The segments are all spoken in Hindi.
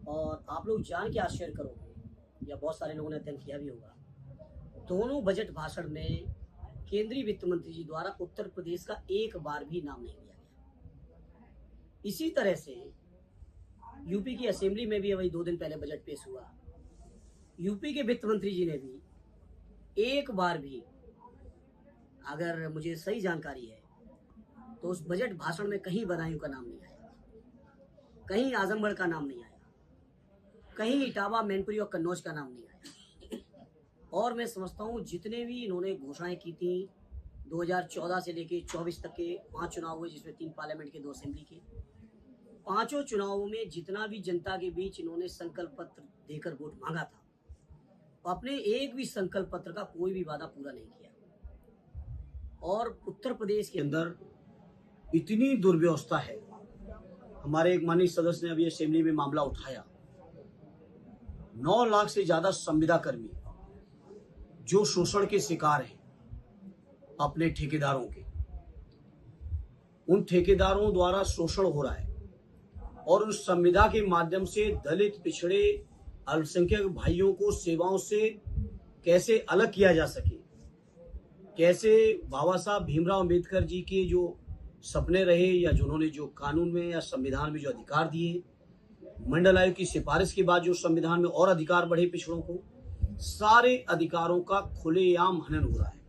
और आप लोग जान के आश्चर्य करोगे या बहुत सारे लोगों ने अध्ययन किया भी होगा, दोनों बजट भाषण में केंद्रीय वित्त मंत्री जी द्वारा उत्तर प्रदेश का एक बार भी नाम नहीं लिया गया। इसी तरह से यूपी की असेंबली में भी अभी 2 दिन पहले बजट पेश हुआ, यूपी के वित्त मंत्री जी ने भी एक बार भी, अगर मुझे सही जानकारी है तो उस बजट भाषण में कहीं बदायूं का नाम नहीं आया, कहीं आजमगढ़ का नाम नहीं आया, कहीं इटावा, मैनपुरी और कन्नौज का नाम नहीं आया। और मैं समझता हूँ जितने भी इन्होंने घोषणाएं की थी 2014 से लेके 24 तक के 5 चुनाव हुए, जिसमें 3 पार्लियामेंट के 2 असेंबली के, 5 चुनावों में जितना भी जनता के बीच इन्होंने संकल्प पत्र देकर वोट मांगा था, अपने एक भी संकल्प पत्र का कोई भी वादा पूरा नहीं किया। और उत्तर प्रदेश के अंदर इतनी दुर्व्यवस्था है। हमारे एक माननीय सदस्य ने अभी असेंबली में मामला उठाया, 9 लाख से ज्यादा संविदा कर्मी जो शोषण के शिकार हैं अपने ठेकेदारों के, उन ठेकेदारों द्वारा शोषण हो रहा है और उस संविदा के माध्यम से दलित, पिछड़े, अल्पसंख्यक भाइयों को सेवाओं से कैसे अलग किया जा सके, कैसे बाबा साहब भीमराव अंबेडकर जी के जो सपने रहे या जिन्होंने जो कानून में या संविधान में जो अधिकार दिए, मंडल आयोग की सिफारिश के बाद जो संविधान में और अधिकार बढ़े पिछड़ों को, सारे अधिकारों का खुलेआम हनन हो रहा है।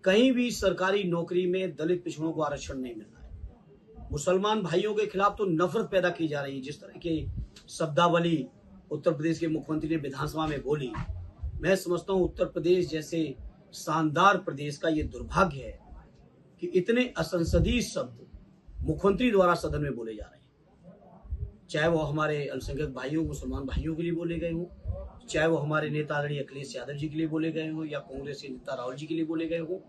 कहीं भी सरकारी नौकरी में दलित पिछड़ों को आरक्षण नहीं मिल रहा है। मुसलमान भाइयों के खिलाफ तो नफरत पैदा की जा रही है। जिस तरह के शब्दावली उत्तर प्रदेश के मुख्यमंत्री ने विधानसभा में बोली, मैं समझता हूं उत्तर प्रदेश जैसे शानदार प्रदेश का ये दुर्भाग्य है कि इतने असंसदीय शब्द मुख्यमंत्री द्वारा सदन में बोले जा रहे हैं, चाहे वो हमारे अल्पसंख्यक भाइयों, मुसलमान भाइयों के लिए बोले गए हों, चाहे वो हमारे नेता आदरणीय अखिलेश यादव जी के लिए बोले गए हों या कांग्रेस के नेता राहुल जी के लिए बोले गए हों।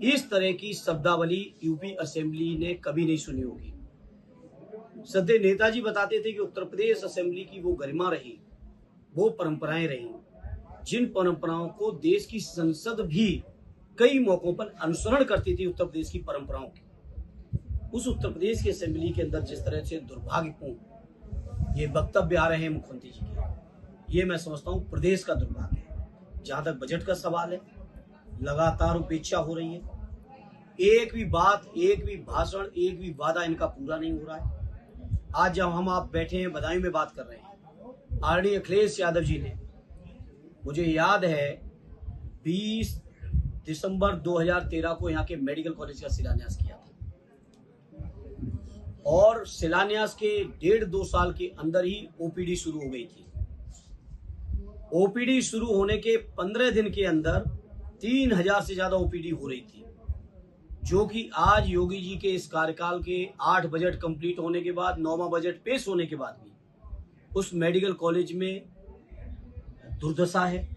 इस तरह की शब्दावली यूपी असेंबली ने कभी नहीं सुनी होगी। सदैव नेताजी बताते थे कि उत्तर प्रदेश असेंबली की वो गरिमा रही, वो परंपराएं रही, जिन परंपराओं को देश की संसद भी कई मौकों पर अनुसरण करती थी उत्तर प्रदेश की परंपराओं की। उस उत्तर प्रदेश की असेंबली के अंदर जिस तरह से दुर्भाग्यपूर्ण ये वक्तव्य आ रहे हैं मुख्यमंत्री जी के, ये मैं समझता हूँ प्रदेश का दुर्भाग्य है। जहां तक बजट का सवाल है, लगातार उपेक्षा हो रही है। एक भी बात, एक भी भाषण, एक भी वादा इनका पूरा नहीं हो रहा है। आज जब हम आप बैठे हैं बदायूं में बात कर रहे हैं, आदरणीय अखिलेश यादव जी ने, मुझे याद है 20 दिसंबर 2013 को यहाँ के मेडिकल कॉलेज का शिलान्यास किया था और शिलान्यास के 1.5-2 साल के अंदर ही ओपीडी शुरू हो गई थी। ओपीडी शुरू होने के 15 दिन के अंदर 3000 से ज्यादा ओपीडी हो रही थी, जो कि आज योगी जी के इस कार्यकाल के 8 बजट कंप्लीट होने के बाद, 9वां बजट पेश होने के बाद भी उस मेडिकल कॉलेज में दुर्दशा है।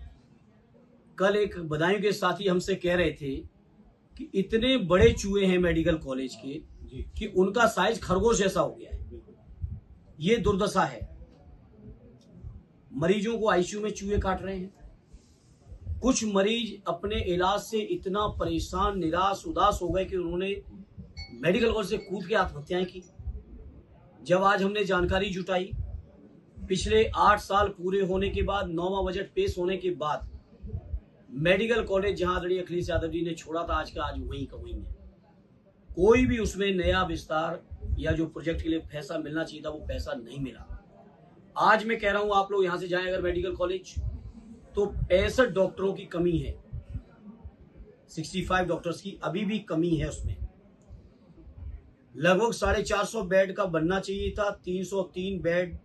कल एक बदायूं के साथी हमसे कह रहे थे कि इतने बड़े चूहे हैं मेडिकल कॉलेज के कि उनका साइज खरगोश जैसा हो गया है। ये दुर्दशा है। मरीजों को आईसीयू में चूहे काट रहे हैं। कुछ मरीज अपने इलाज से इतना परेशान, निराश, उदास हो गए कि उन्होंने मेडिकल कॉलेज से कूद के आत्महत्याएं की। जब आज हमने जानकारी जुटाई, पिछले 8 साल पूरे होने के बाद, 9वां बजट पेश होने के बाद, मेडिकल कॉलेज जहां आदरणीय अखिलेश यादव जी ने छोड़ा था, आज का आज वहीं का वहीं है। कोई भी उसमें नया विस्तार या जो प्रोजेक्ट के लिए पैसा मिलना चाहिए था, वो पैसा नहीं मिला। आज मैं कह रहा हूं, आप लोग यहां से जाएं अगर मेडिकल कॉलेज, तो 65 डॉक्टरों की कमी है। 65 डॉक्टर्स की अभी भी कमी है उसमें। लगभग 450 बेड का बनना चाहिए था, 303 बेड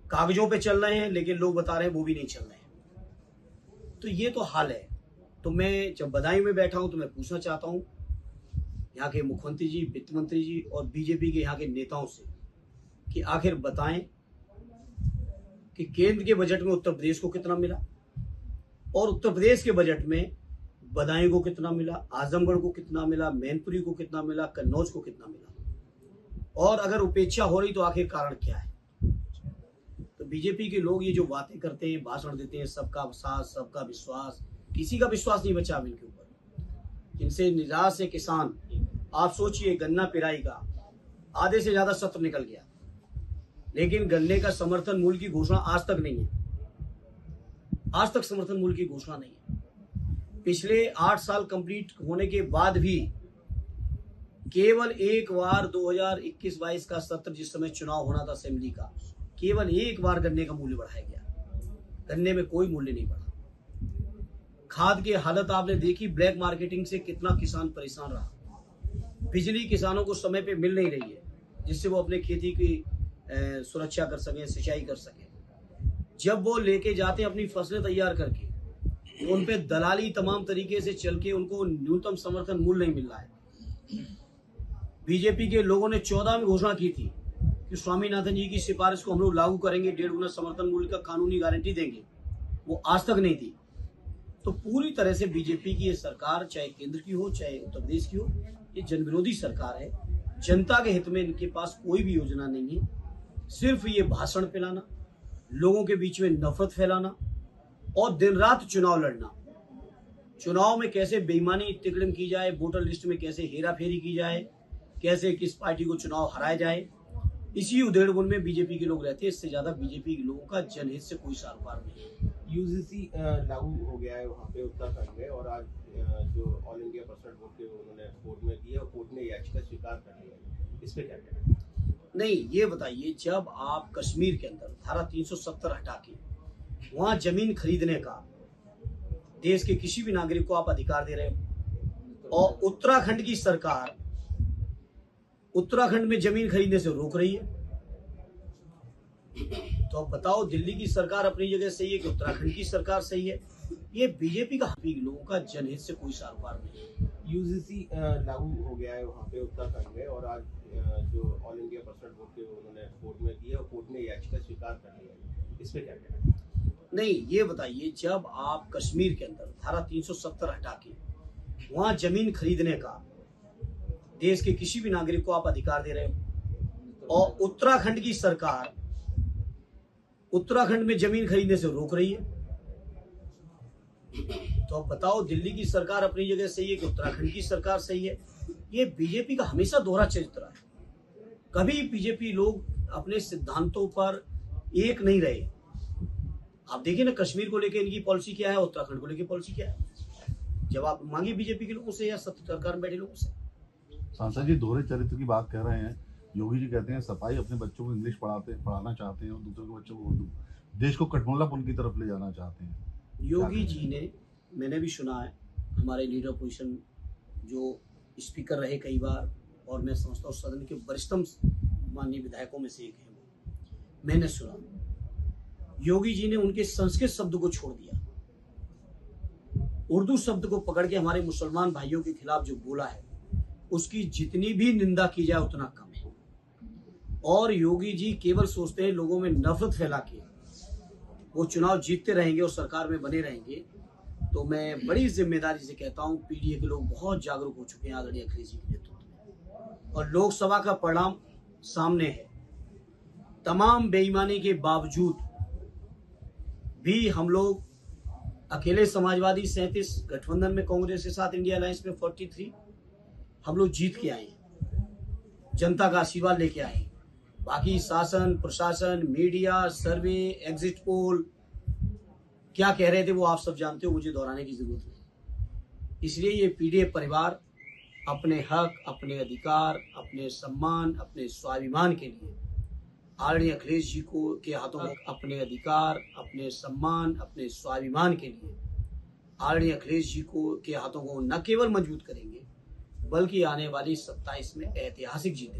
कागजों पे चल रहे हैं, लेकिन लोग बता रहे हैं वो भी नहीं चल रहे हैं। तो ये तो हाल है। तो मैं जब बदायूं में बैठा हूं तो मैं पूछना चाहता हूं यहाँ के मुख्यमंत्री जी, वित्त मंत्री जी और बीजेपी के यहाँ के नेताओं से कि आखिर बताएं कि केंद्र के बजट में उत्तर प्रदेश को कितना मिला और उत्तर प्रदेश के बजट में बदायूं को कितना मिला, आजमगढ़ को कितना मिला, मैनपुरी को कितना मिला, कन्नौज को कितना मिला, और अगर उपेक्षा हो रही तो आखिर कारण क्या है। तो बीजेपी के लोग ये जो बातें करते हैं, भाषण देते हैं, सबका साथ, सबका विश्वास, किसी का विश्वास नहीं बचा अब इनके ऊपर। इनसे निराश है किसान। आप सोचिए, गन्ना पिराई का आधे से ज्यादा सत्र निकल गया। लेकिन गन्ने का समर्थन मूल्य की घोषणा आज तक नहीं है। आज तक समर्थन मूल्य की घोषणा नहीं है। पिछले 8 साल कंप्लीट होने के बाद भी केवल एक बार 2021-22 का सत्र, जिस समय चुनाव होना था असेंबली का, केवल एक बार गन्ने का मूल्य बढ़ाया गया। गन्ने में कोई मूल्य नहीं बढ़ा। खाद की हालत आपने देखी, ब्लैक मार्केटिंग से कितना किसान परेशान रहा। बिजली किसानों को समय पे मिल नहीं रही है, जिससे वो अपने खेती की सुरक्षा कर सकें, सिंचाई कर सकें। जब वो लेके जाते हैं अपनी फसलें तैयार करके, तो उन पे दलाली तमाम तरीके से चल के उनको न्यूनतम समर्थन मूल्य नहीं मिल रहा है। बीजेपी के लोगों ने 14 में घोषणा की थी कि स्वामीनाथन जी की सिफारिश को हम लोग लागू करेंगे, 1.5 गुना समर्थन मूल्य का कानूनी गारंटी देंगे। वो आज तक नहीं दी। तो पूरी तरह से बीजेपी की ये सरकार, चाहे केंद्र की हो चाहे उत्तर प्रदेश की हो, ये जन विरोधी सरकार है। जनता के हित में इनके पास कोई भी योजना नहीं है। सिर्फ ये भाषण फैलाना, लोगों के बीच में नफरत फैलाना और दिन रात चुनाव लड़ना। चुनाव में कैसे बेईमानी तिकड़म की जाए, वोटर लिस्ट में कैसे हेरा फेरी की जाए, कैसे किस पार्टी को चुनाव हराया जाए, इसी उधेड़-बुन में बीजेपी के लोग रहते हैं। इससे ज्यादा बीजेपी के लोगों का जनहित से कोई सारोकार नहीं है। यूजीसी लागू हो गया है वहाँ पे उत्तराखंड में, और आज जो ऑल इंडिया पर्सनल वोट के उन्होंने कोर्ट में की है, और कोर्ट ने याचिका स्वीकार कर ली है। इस पे क्या कहना है? नहीं, ये बताइए, जब आप कश्मीर के अंदर धारा 370 हटा के वहां जमीन खरीदने का देश के किसी भी नागरिक को आप अधिकार दे रहे हो, और उत्तराखंड की सरकार उत्तराखंड में जमीन खरीदने से रोक रही है, तो अब बताओ दिल्ली की सरकार अपनी जगह सही है कि उत्तराखंड की सरकार सही है? ये बीजेपी का लोगों का जनहित से कोई सारोकार नहीं है। यूजीसी लागू हो गया है वहाँ पे उत्तराखंड में, और आज जो ऑल इंडिया पर्सनल वोट के उन्होंने कोर्ट में की है, और कोर्ट ने याचिका स्वीकार कर ली है। इस पे क्या कहना है? नहीं, ये बताइए, जब आप कश्मीर के अंदर धारा 370 हटा के वहां जमीन खरीदने का देश के किसी भी नागरिक को आप अधिकार दे रहे हो, और उत्तराखंड की सरकार उत्तराखंड में जमीन खरीदने से रोक रही है, तो अब बताओ दिल्ली की सरकार अपनी जगह सही है कि उत्तराखंड की सरकार सही है? ये बीजेपी का हमेशा दोहरा चरित्र है। कभी बीजेपी लोग अपने सिद्धांतों पर एक नहीं रहे। आप देखिए ना, कश्मीर को लेकर इनकी पॉलिसी क्या है, उत्तराखंड को लेकर पॉलिसी क्या है। जब आप मांगिए बीजेपी के लोगों से या सरकार में बैठे लोगों से। सांसद जी दोहरे चरित्र की बात कर रहे हैं। योगी जी कहते हैं सफाई अपने बच्चों को इंग्लिश पढ़ाना चाहते हैं और दूसरों के बच्चों को उर्दू। देश को कठपुतलापन की तरफ ले जाना चाहते हैं। योगी जी ने, मैंने भी सुना है, हमारे लीडर पोजिशन जो स्पीकर रहे कई बार, और मैं समझता हूँ सदन के वरिष्ठतम माननीय विधायकों में से एक है वो, मैंने सुना योगी जी ने उनके संस्कृत शब्द को छोड़ दिया, उर्दू शब्द को पकड़ के हमारे मुसलमान भाइयों के खिलाफ जो बोला है, उसकी जितनी भी निंदा की जाए उतना कम है। और योगी जी केवल सोचते हैं लोगों में नफरत फैला के वो चुनाव जीतते रहेंगे और सरकार में बने रहेंगे। तो मैं बड़ी जिम्मेदारी से कहता हूं, पीडीए के लोग बहुत जागरूक हो चुके हैं आदरणीय अखिलेश जी के नेतृत्व में, और लोकसभा का परिणाम सामने है। तमाम बेईमानी के बावजूद भी हम लोग अकेले समाजवादी 37, गठबंधन में कांग्रेस के साथ इंडिया अलायंस में 43 हम लोग जीत के आए हैं, जनता का आशीर्वाद लेके आए हैं। बाकी शासन, प्रशासन, मीडिया, सर्वे, एग्जिट पोल क्या कह रहे थे वो आप सब जानते हो, मुझे दोहराने की जरूरत नहीं। इसलिए ये पीडीए परिवार अपने हक, अपने अधिकार, अपने सम्मान, अपने स्वाभिमान के लिए आदरणीय अखिलेश जी को के हाथों में, अपने अधिकार, अपने सम्मान, अपने स्वाभिमान के लिए आदरणीय अखिलेश जी को के हाथों को न केवल मजबूत करेंगे, बल्कि आने वाली 27 में ऐतिहासिक जीत